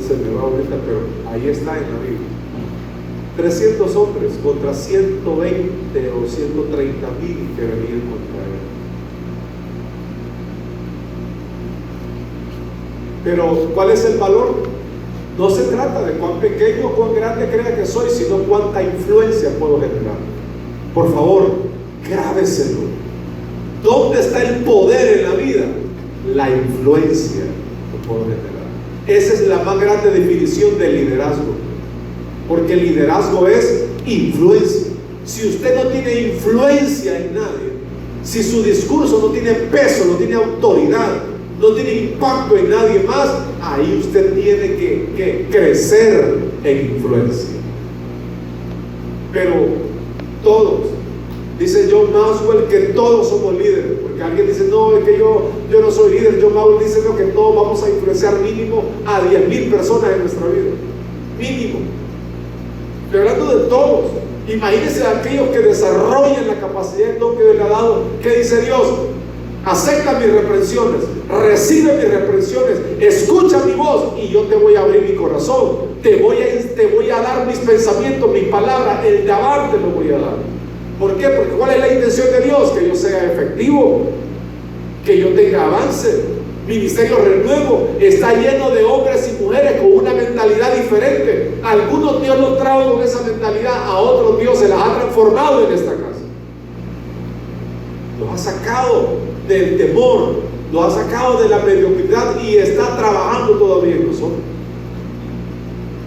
se me va ahorita, pero ahí está en la Biblia. 300 hombres contra 120 o 130,000 que venían contra él. Pero ¿cuál es el valor? No se trata de cuán pequeño o cuán grande crea que soy, sino cuánta influencia puedo generar. Por favor, grábeselo. ¿Dónde está el poder en la vida? La influencia que puedo generar. Esa es la más grande definición de liderazgo. Porque el liderazgo es influencia. Si usted no tiene influencia en nadie, si su discurso no tiene peso, no tiene autoridad, no tiene impacto en nadie más, ahí usted tiene que crecer en influencia. Pero todos, dice John Maxwell que todos somos líderes, porque alguien dice, no, es que yo no soy líder. John Maxwell dice que todos vamos a influenciar mínimo a 10,000 personas en nuestra vida, mínimo. Estoy hablando de todos. Imagínense a aquellos que desarrollen la capacidad del don que Dios le ha dado. ¿Qué dice Dios? Acepta mis reprensiones, recibe mis reprensiones, escucha mi voz y yo te voy a abrir mi corazón, te voy a dar mis pensamientos, mis palabras, el de abajo te lo voy a dar. ¿Por qué? Porque ¿cuál es la intención de Dios? Que yo sea efectivo, que yo tenga avance. Ministerio Renuevo está lleno de hombres y mujeres con una mentalidad diferente. Algunos Dios los trajo con esa mentalidad, a otros Dios se las ha transformado en esta casa. Los ha sacado del temor, los ha sacado de la mediocridad y está trabajando todavía en nosotros.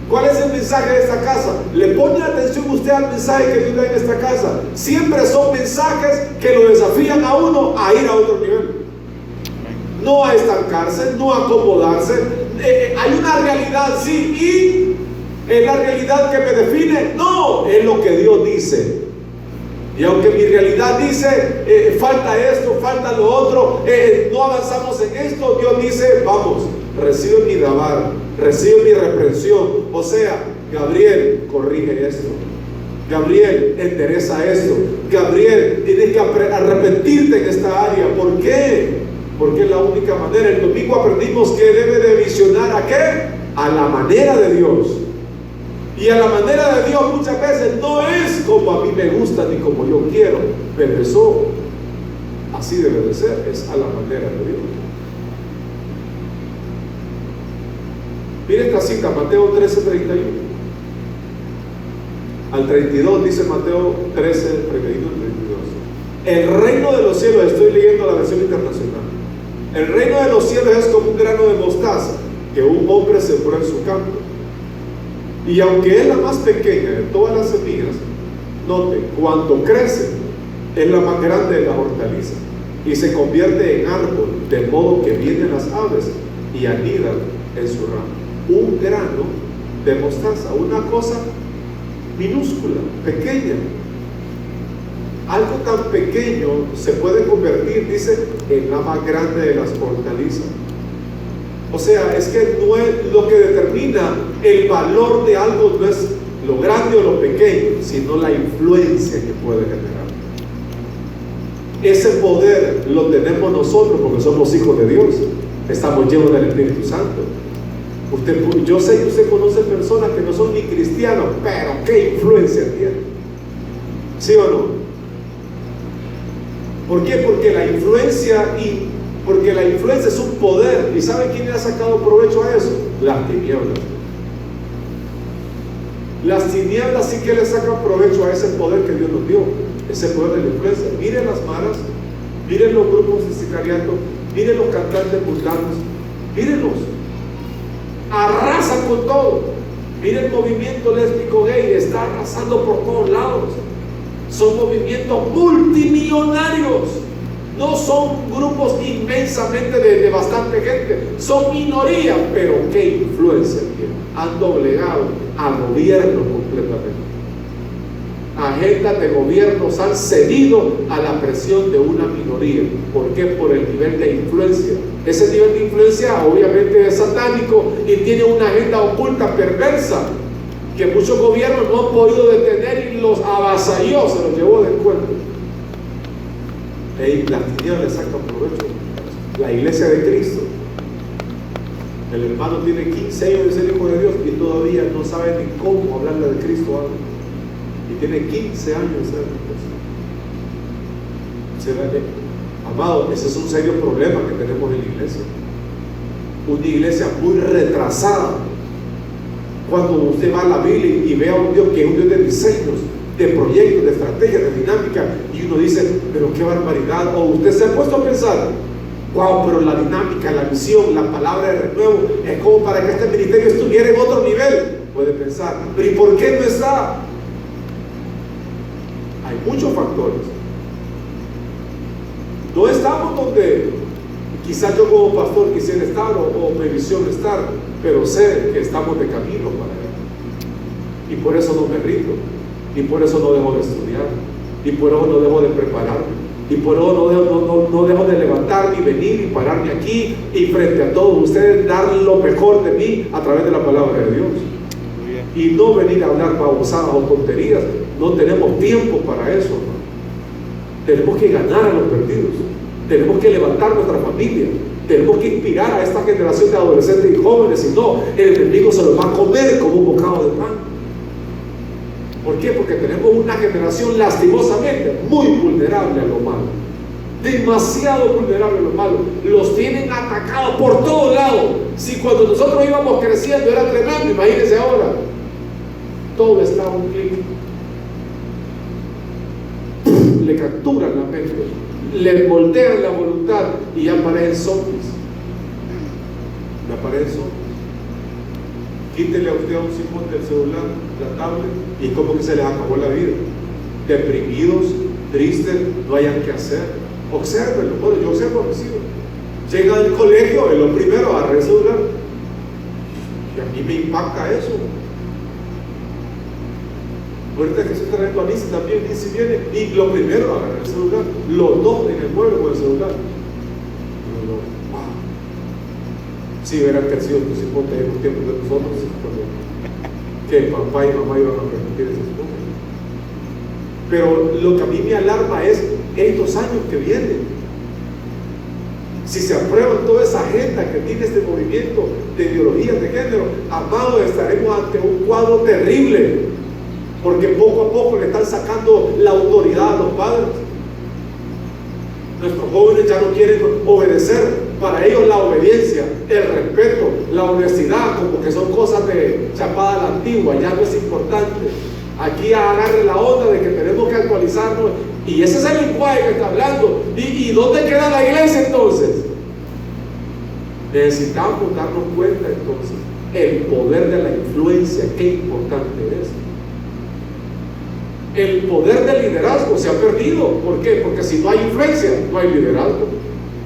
¿Cuál es el mensaje de esta casa? ¿Le pone atención usted al mensaje que Dios da en esta casa? Siempre son mensajes que lo desafían a uno a ir a otro nivel. No a estancarse, no a acomodarse. Hay una realidad, sí, y es la realidad que me define. No, es lo que Dios dice. Y aunque mi realidad dice, falta esto, falta lo otro, no avanzamos en esto, Dios dice, vamos, recibe mi dabar, recibe mi reprensión. O sea, Gabriel, corrige esto. Gabriel, endereza esto. Gabriel, tienes que arrepentirte en esta área. ¿Por qué? Porque es la única manera. El domingo aprendimos que debe de visionar ¿a qué? A la manera de Dios. Y a la manera de Dios muchas veces no es como a mí me gusta ni como yo quiero, pero eso así debe de ser, es a la manera de Dios. Mire esta cita, Mateo 13:31 al 32, dice Mateo 13, 31 al 32. El reino de los cielos, estoy leyendo la versión internacional. El reino de los cielos es como un grano de mostaza que un hombre sembró en su campo. Y aunque es la más pequeña de todas las semillas, note, cuando crece, es la más grande de las hortalizas y se convierte en árbol, de modo que vienen las aves y anidan en su rama. Un grano de mostaza, una cosa minúscula, pequeña. Algo tan pequeño se puede convertir, dice, en la más grande de las hortalizas. O sea, es que no es lo que determina el valor de algo, no es lo grande o lo pequeño, sino la influencia que puede generar. Ese poder lo tenemos nosotros porque somos hijos de Dios, estamos llenos del Espíritu Santo. Yo sé que usted conoce personas que no son ni cristianos, pero ¿qué influencia tienen? ¿Sí o no? ¿Por qué? Porque la influencia es un poder. ¿Y saben quién le ha sacado provecho a eso? Las tinieblas. Las tinieblas sí que le sacan provecho a ese poder que Dios nos dio, ese poder de la influencia. Miren las maras, miren los grupos de sicariato, miren los cantantes mundanos, mírenlos, arrasan con todo. Miren el movimiento lésbico gay, está arrasando por todos lados. Son movimientos multimillonarios. No son grupos inmensamente de bastante gente, son minorías, pero qué influencia tienen. Han doblegado al gobierno completamente. Agendas de gobiernos han cedido a la presión de una minoría. ¿Por qué? Por el nivel de influencia. Ese nivel de influencia obviamente es satánico y tiene una agenda oculta, perversa, que muchos gobiernos no han podido detener y los avasalló, se los llevó de encuentro. Y las tinieblas le sacan provecho. La iglesia de Cristo El hermano tiene 15 años de ser hijo de Dios y todavía no sabe ni cómo hablarle de Cristo a alguien. Y tiene 15 años de ser hijo. Amado, ese es un serio problema que tenemos en la iglesia. Una iglesia muy retrasada. Cuando usted va a la Biblia y ve a un Dios que es un Dios de diseños, de proyectos, de estrategias, de dinámica, y uno dice, pero qué barbaridad. O usted se ha puesto a pensar, wow, pero la dinámica, la visión, la palabra de renuevo es como para que este ministerio estuviera en otro nivel. Puede pensar, pero ¿y por qué no está? Hay muchos factores. No estamos donde quizás yo como pastor quisiera estar o me visión estar, pero sé que estamos de camino para él. Y por eso no me rindo, y por eso no dejo de estudiar, y por eso no dejo de prepararme, y por eso no dejo de levantarme y venir y pararme aquí y frente a todos ustedes dar lo mejor de mí a través de la palabra de Dios. Y no venir a hablar babosadas o tonterías. No tenemos tiempo para eso, ¿no? Tenemos que ganar a los perdidos, tenemos que levantar nuestra familia, tenemos que inspirar a esta generación de adolescentes y jóvenes. Si no, el enemigo se los va a comer como un bocado de pan. ¿Por qué? Porque tenemos una generación lastimosamente muy vulnerable a lo malo, demasiado vulnerable a lo malo. Los tienen atacados por todos lados. Si cuando nosotros íbamos creciendo era tremendo, imagínense ahora, todo está a un clic. Le capturan la mente, le voltean la voluntad y ya parecen zombies. Ya parecen zombies. Quítele a usted a un Simón del celular, la tablet, y como que se les acabó la vida. Deprimidos, tristes, no hayan que hacer. Obsérvenlo. Bueno, yo observo a mis hijos. Llegan del colegio, es lo primero, agarrar el celular. Y a mí me impacta eso. Ahorita que estoy trayendo a Nisi también, Nisi viene y lo primero agarrar el celular, los dos en el mueble con el celular. Wow. Si hubieran crecido tus hijos en los tiempos de nosotros, que papá y mamá iban a permitir esas cosas. Pero lo que a mí me alarma es estos años que vienen. Si se aprueba toda esa agenda que tiene este movimiento de ideologías de género, amados, estaremos ante un cuadro terrible. Porque poco a poco le están sacando la autoridad a los padres. Nuestros jóvenes ya no quieren obedecer. Para ellos la obediencia, el respeto, la honestidad, como que son cosas de chapada a la antigua, ya no es importante. Aquí agarre la onda de que tenemos que actualizarnos. Y ese es el lenguaje que está hablando. ¿Y dónde queda la iglesia entonces? Necesitamos darnos cuenta entonces el poder de la influencia, qué importante es. El poder del liderazgo se ha perdido. ¿Por qué? Porque si no hay influencia, no hay liderazgo.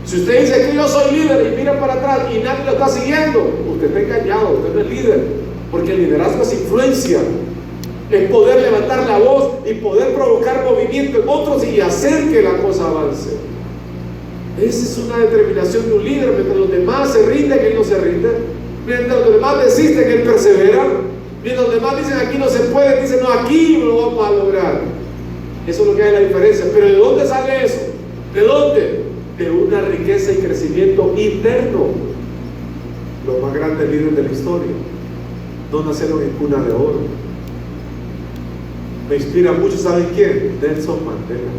Si usted dice que yo soy líder y mira para atrás y nadie lo está siguiendo, usted está engañado, usted no es líder. Porque el liderazgo es influencia, es poder levantar la voz y poder provocar movimiento en otros y hacer que la cosa avance. Esa es una determinación de un líder. Mientras los demás se rinden, él no se rinde. Mientras los demás desisten, él persevera. Mientras los demás dicen aquí no se puede, dicen no, aquí lo vamos a lograr. Eso es lo que hay la diferencia. Pero ¿de dónde sale eso? ¿De dónde? De una riqueza y crecimiento interno. Los más grandes líderes de la historia no nacieron en cuna de oro. Me inspira mucho, ¿saben quién? Nelson Mandela.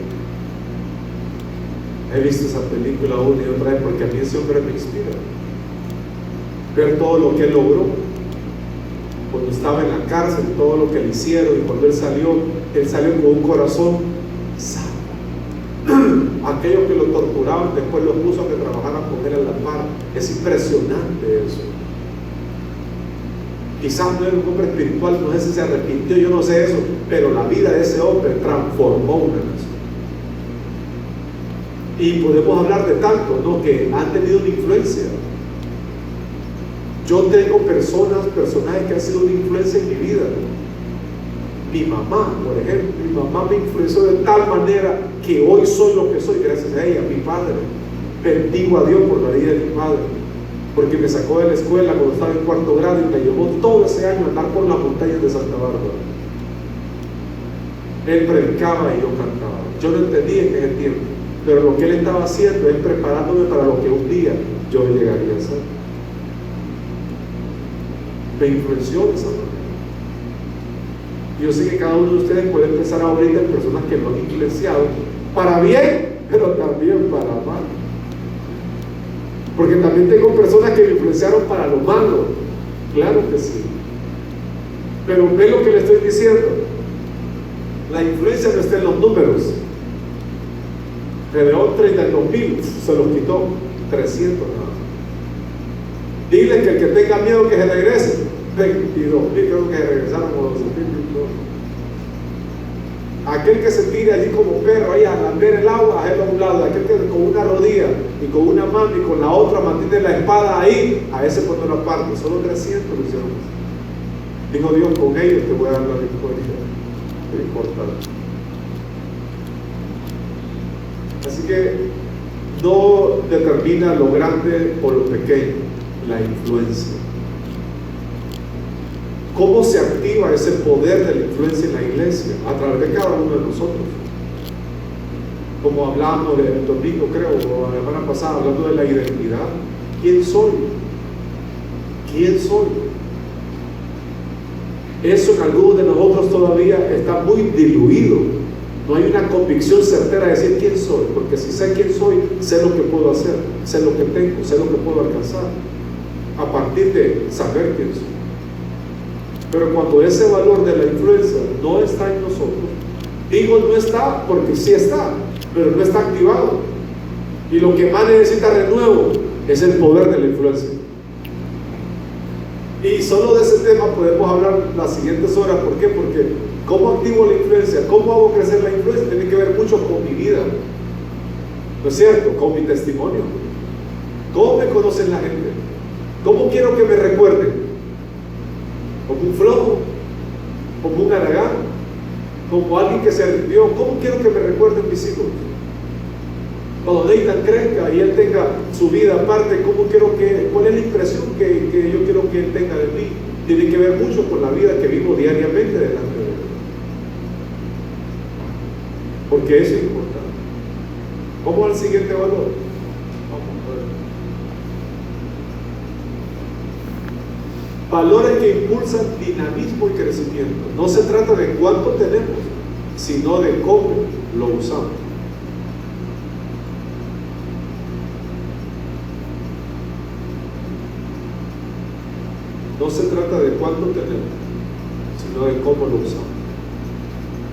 He visto esa película una y otra vez porque a mí ese hombre me inspira. Ver todo lo que él logró cuando estaba en la cárcel, todo lo que le hicieron, y cuando él salió con un corazón sano. Aquellos que lo torturaban después lo puso a que trabajaran con él a la par. Es impresionante eso. Quizás no era un hombre espiritual, no sé si se arrepintió, yo no sé eso, pero la vida de ese hombre transformó una nación. Y podemos hablar de tanto, ¿no?, que han tenido una influencia. Yo tengo personajes que han sido una influencia en mi vida. Mi mamá, por ejemplo, mi mamá me influenció de tal manera que hoy soy lo que soy gracias a ella. Mi padre, bendigo a Dios por la vida de mi padre, porque me sacó de la escuela cuando estaba en cuarto grado y me llevó todo ese año a andar por las montañas de Santa Bárbara. Él predicaba y yo cantaba. Yo no entendía en ese tiempo, pero lo que él estaba haciendo es preparándome para lo que un día yo llegaría a ser. Me influenció de esa manera. Yo sé que cada uno de ustedes puede empezar ahorita en personas que lo han influenciado para bien, pero también para mal. Porque también tengo personas que me influenciaron para lo malo. Claro que sí. Pero ve lo que le estoy diciendo. La influencia no está en los números. Gedeón 32,000 se los quitó, 300 nada más. Dile que el que tenga miedo que se regrese. 22,000 creo que regresaron como 12,000. Aquel que se tire allí como perro ahí a lamber el agua, a él a un lado. Aquel que con una rodilla y con una mano y con la otra mantiene la espada ahí, a ese pone la parte. Solo 300 lo hicieron. Dijo Dios, con ellos te voy a dar la victoria. No importa. Así que no determina lo grande o lo pequeño, la influencia. ¿Cómo se activa ese poder de la influencia en la iglesia? A través de cada uno de nosotros. Como hablábamos el domingo, creo, o la semana pasada, hablando de la identidad. ¿Quién soy? ¿Quién soy? Eso en algunos de nosotros todavía está muy diluido. No hay una convicción certera de decir quién soy, porque si sé quién soy, sé lo que puedo hacer, sé lo que tengo, sé lo que puedo alcanzar, a partir de saber quién soy. Pero cuando ese valor de la influencia no está en nosotros, digo no está porque sí está, pero no está activado. Y lo que más necesita renuevo es el poder de la influencia. Y solo de ese tema podemos hablar las siguientes horas. ¿Por qué? Porque ¿cómo activo la influencia? ¿Cómo hago crecer la influencia? Tiene que ver mucho con mi vida, ¿no es cierto? Con mi testimonio. ¿Cómo me conocen la gente? ¿Cómo quiero que me recuerden? ¿Como un flojo? ¿Como un haragán? ¿Como alguien que se rindió? ¿Cómo quiero que me recuerden mis hijos? Cuando Nathan crezca y él tenga su vida aparte, ¿cuál es la impresión que yo quiero que él tenga de mí? Tiene que ver mucho con la vida que vivo diariamente delante de él. Porque eso es importante. Vamos al siguiente valor. Valores que impulsan dinamismo y crecimiento. No se trata de cuánto tenemos, sino de cómo lo usamos. No se trata de cuánto tenemos, sino de cómo lo usamos.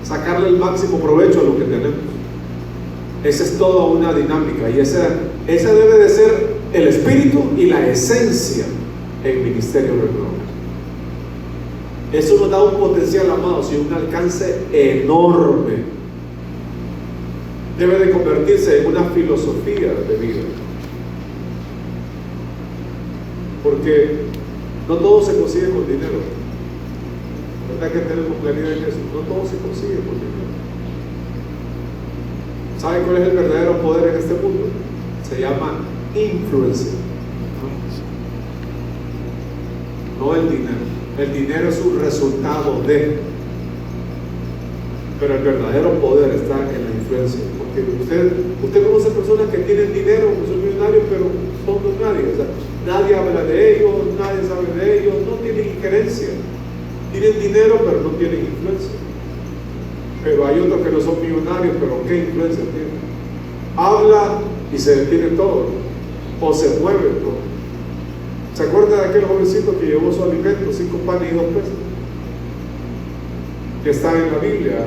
Sacarle el máximo provecho a lo que tenemos. Esa es toda una dinámica y esa debe de ser el espíritu y la esencia en Ministerio Renuevo. Eso nos da un potencial, amados, y un alcance enorme. Debe de convertirse en una filosofía de vida. Porque no todo se consigue con dinero. ¿Verdad que tenemos claridad en eso? No todo se consigue con dinero. ¿Saben cuál es el verdadero poder en este mundo? Se llama influencia. No el dinero. El dinero es un resultado de. Pero el verdadero poder está en la influencia. Porque usted conoce personas que tienen dinero, que son millonarios, pero son dos nadie. O sea, nadie habla de ellos, nadie sabe de ellos, no tienen injerencia. Tienen dinero, pero no tienen influencia. Pero hay otros que no son millonarios, pero ¿qué influencia tienen? Habla y se detiene todo, o se mueve todo. ¿Se acuerda de aquel jovencito que llevó su alimento, 5 panes y 2 peces? Que está en la Biblia.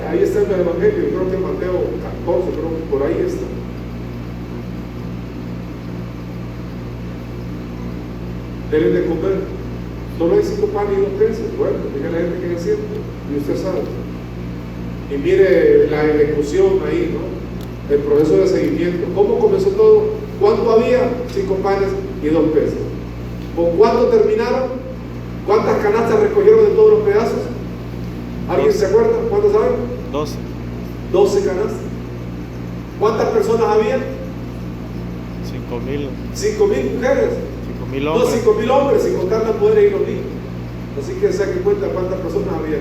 Ahí está en el Evangelio, creo que en Mateo 14, creo que por ahí está. Denle de comer. Solo hay 5 panes y 2 peces. Bueno, diga la gente que es cierto. Y usted sabe. Y mire la ejecución ahí, ¿no? El proceso de seguimiento. ¿Cómo comenzó todo? ¿Cuánto había? 5 panes y 2 peces. ¿Con cuánto terminaron? ¿Cuántas canastas recogieron de todos los pedazos? ¿Alguien se acuerda? ¿Cuántas saben? 12. 12 canastas. ¿Cuántas personas había? 5,000. 5,000 mujeres. 5,000 No, hombres. 5,000 hombres, sin contar las mujeres y los niños. Así que saquen cuenta cuántas personas había.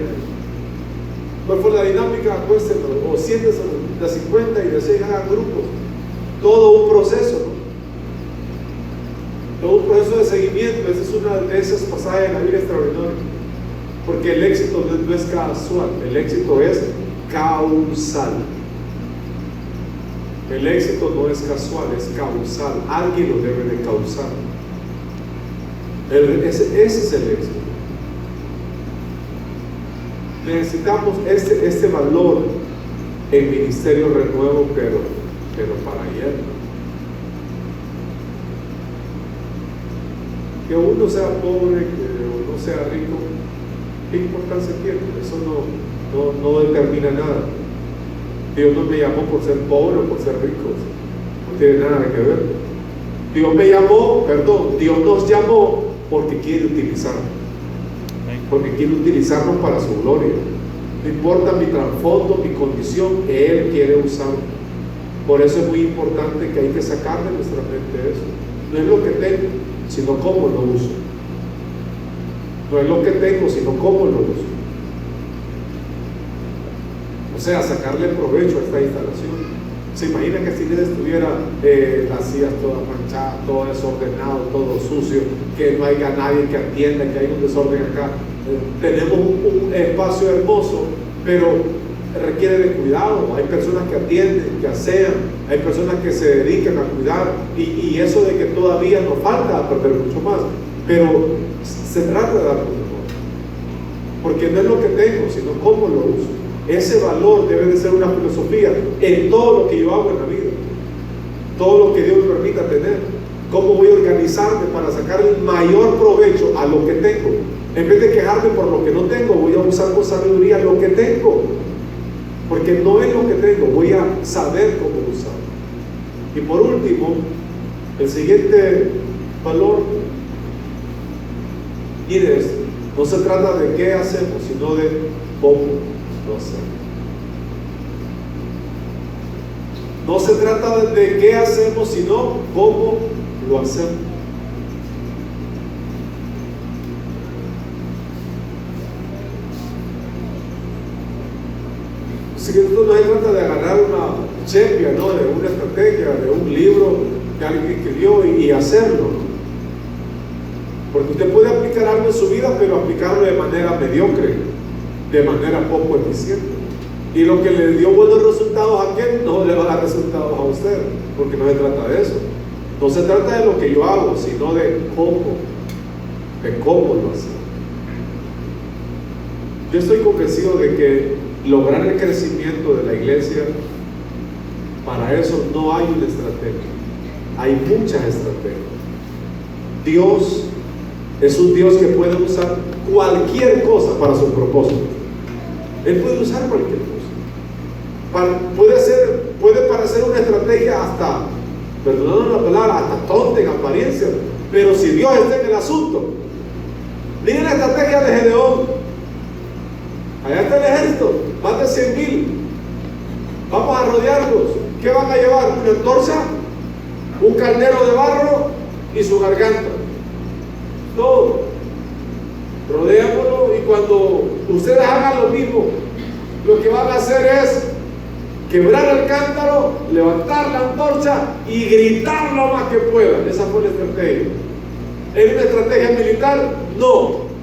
¿Cuál fue la dinámica? Acuéstenlo, o siéntense de 50 y de 100 hagan grupos. Todo un proceso, ¿no? todo un proceso de seguimiento. Esa es una de esas pasajes de la Biblia extraordinarias, porque el éxito no es casual, el éxito es causal. El éxito no es casual, es causal. Alguien lo debe de causar. Ese es el éxito. Necesitamos este valor en Ministerio Renuevo, pero para ayer. Que uno sea pobre, que uno sea rico, ¿qué importancia tiene? Eso no determina nada. Dios no me llamó por ser pobre o por ser rico, no tiene nada que ver. Dios nos llamó porque quiere utilizarnos, porque quiere utilizarnos para su gloria. No importa mi trasfondo, mi condición, Él quiere usarme. Por eso es muy importante que hay que sacar de nuestra mente eso. No es lo que tengo, sino cómo lo uso. No es lo que tengo, sino cómo lo uso. O sea, sacarle provecho a esta instalación. Se imagina que si estuviera las sillas todas manchadas, todo desordenado, todo sucio, que no haya nadie que atienda, que hay un desorden acá. Tenemos un espacio hermoso, pero requiere de cuidado. Hay personas que atienden, que asean, hay personas que se dedican a cuidar, y eso de que todavía nos falta aprender mucho más, pero se trata de dar lo mejor, porque no es lo que tengo, sino cómo lo uso. Ese valor debe de ser una filosofía en todo lo que yo hago en la vida, todo lo que Dios me permita tener. ¿Cómo voy a organizarme para sacar el mayor provecho a lo que tengo? En vez de quejarme por lo que no tengo, voy a usar con sabiduría lo que tengo, porque no es lo que tengo, voy a saber cómo usarlo. Y por último, el siguiente valor, mire esto, no se trata de qué hacemos, sino de cómo lo hacemos. No se trata de qué hacemos, sino cómo lo hacemos. Así que esto no se trata de agarrar una chepia, ¿no?, de una estrategia, de un libro que alguien escribió y hacerlo. Porque usted puede aplicar algo en su vida, pero aplicarlo de manera mediocre, de manera poco eficiente. Y lo que le dio buenos resultados a aquel no le va a dar resultados a usted, porque no se trata de eso. No se trata de lo que yo hago, sino de cómo lo hacemos. Yo estoy convencido de que lograr el crecimiento de la iglesia, para eso no hay una estrategia, hay muchas estrategias. Dios es un Dios que puede usar cualquier cosa para su propósito. Él puede usar cualquier cosa. Puede parecer una estrategia hasta, perdonando la palabra, hasta tonta en apariencia, pero si Dios está en el asunto. Miren la estrategia de Gedeón. Allá está el ejército, más de 100,000. Vamos a rodearlos. ¿Qué van a llevar? Una antorcha, un caldero de barro y su garganta. Todo. Rodéamoslo, y cuando ustedes hagan lo mismo, lo que van a hacer es quebrar el cántaro, levantar la antorcha y gritar lo más que puedan. Esa fue la estrategia. ¿Era una estrategia militar? No.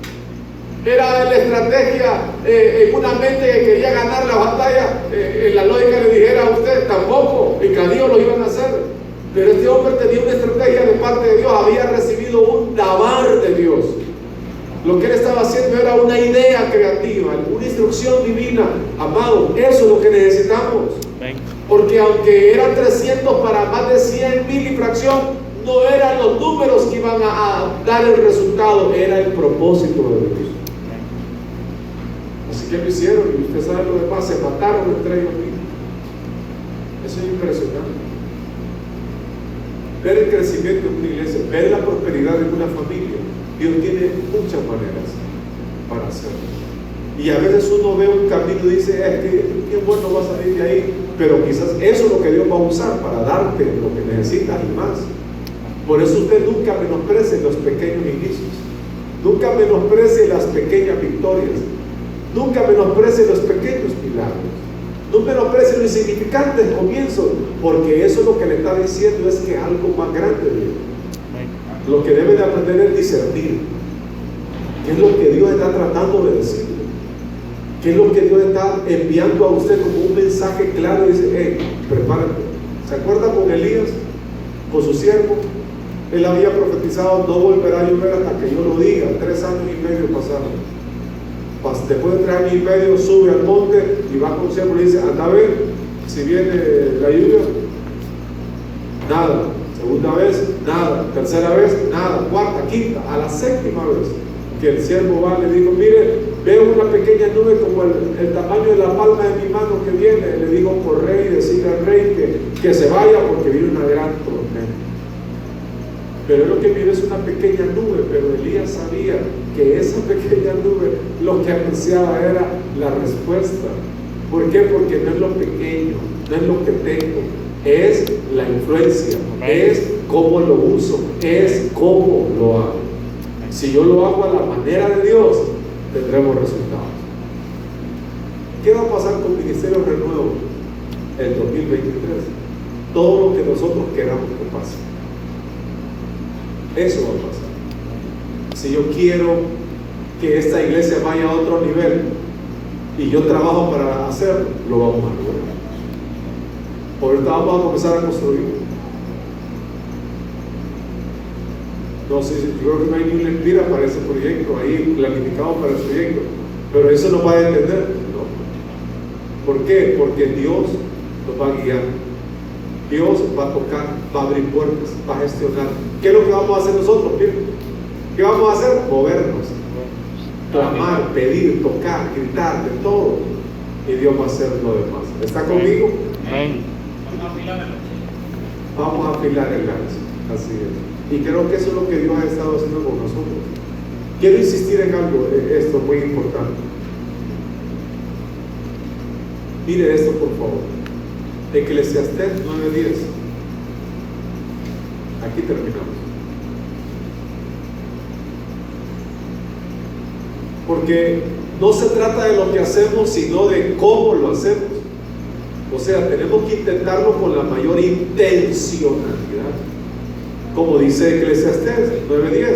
Era la estrategia en una mente que quería ganar la batalla. En la lógica le dijera a usted, tampoco, en Cadío lo iban a hacer. Pero este hombre tenía una estrategia de parte de Dios, había recibido un dabar de Dios. Lo que él estaba haciendo era una idea creativa, una instrucción divina. Amado, eso es lo que necesitamos. Porque aunque eran 300 para más de 100,000 y fracción, no eran los números que iban a dar el resultado, era el propósito de Dios. Así que lo hicieron, y usted sabe lo demás, se mataron entre ellos mismos. Eso es impresionante. Ver el crecimiento de una iglesia, ver la prosperidad de una familia. Dios tiene muchas maneras para hacerlo. Y a veces uno ve un camino y dice, qué bueno va a salir de ahí, pero quizás eso es lo que Dios va a usar para darte lo que necesitas y más. Por eso usted nunca menosprecie los pequeños inicios, nunca menosprecie las pequeñas victorias, nunca menosprecie los pequeños milagros, no menosprecie los insignificantes comienzos, porque eso es lo que le está diciendo, es que algo más grande viene. Lo que debe de aprender es discernir. ¿Qué es lo que Dios está tratando de decir? ¿Qué es lo que Dios está enviando a usted como un mensaje claro? Y dice, hey, prepárate. ¿Se acuerda con Elías? Con su siervo. Él había profetizado, no volverá a llover hasta que yo lo diga. 3 años y medio pasaron. Después de 3 años y medio sube al monte y va con su siervo y le dice, anda a ver si viene la lluvia. Nada. Segunda vez, nada. Tercera vez, nada. Cuarta, quinta. A la 7ª vez que el siervo va, le dijo, mire, veo una pequeña nube como el tamaño de la palma de mi mano que viene. Le dijo, corre y decirle al rey que se vaya porque viene una gran tormenta. Pero lo que viene es una pequeña nube, pero Elías sabía que esa pequeña nube lo que anunciaba era la respuesta. ¿Por qué? Porque no es lo pequeño, no es lo que tengo, es la influencia, es cómo lo uso, es cómo lo hago. Si yo lo hago a la manera de Dios, tendremos resultados. ¿Qué va a pasar con Ministerio Renuevo en 2023? Todo lo que nosotros queramos que pase. Eso va a pasar. Si yo quiero que esta iglesia vaya a otro nivel y yo trabajo para hacerlo, lo vamos a lograr. Ahorita vamos a comenzar a construir. No sé, yo creo que no hay ni una empira para ese proyecto ahí planificado para el proyecto, pero eso no va a detener, ¿no? ¿Por qué? Porque Dios nos va a guiar, Dios va a tocar, va a abrir puertas, va a gestionar. ¿Qué es lo que vamos a hacer nosotros? Miren, ¿qué vamos a hacer? Movernos, clamar, pedir, tocar, gritar, de todo, y Dios va a hacer lo demás. ¿Está conmigo? Vamos a afilar el gancho, así es. Y creo que eso es lo que Dios ha estado haciendo con nosotros. Quiero insistir en algo, esto es muy importante. Mire esto, por favor. Eclesiastés 9:10. Aquí terminamos. Porque no se trata de lo que hacemos, sino de cómo lo hacemos. O sea, tenemos que intentarlo con la mayor intencionalidad. Como dice Eclesiastés 9:10,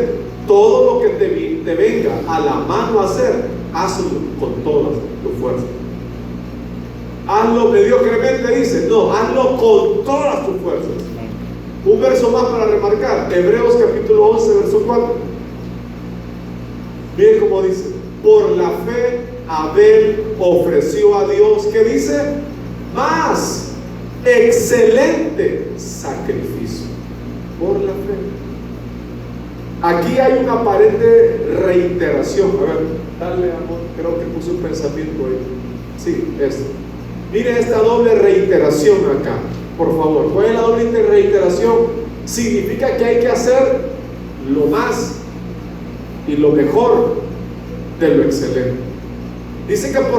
todo lo que te venga a la mano a hacer, hazlo con todas tus fuerzas. Hazlo mediocremente, dice, no, hazlo con todas tus fuerzas. Un verso más para remarcar, Hebreos capítulo 11, verso 4. Miren cómo dice, por la fe Abel ofreció a Dios, ¿qué dice? Más excelente sacrificio. Por la fe. Aquí hay una aparente reiteración. A ver, dale amor, creo que puse un pensamiento ahí. Sí, esto. Mire esta doble reiteración acá, por favor. ¿Cuál es la doble reiteración? Significa que hay que hacer lo más y lo mejor de lo excelente. Dice que por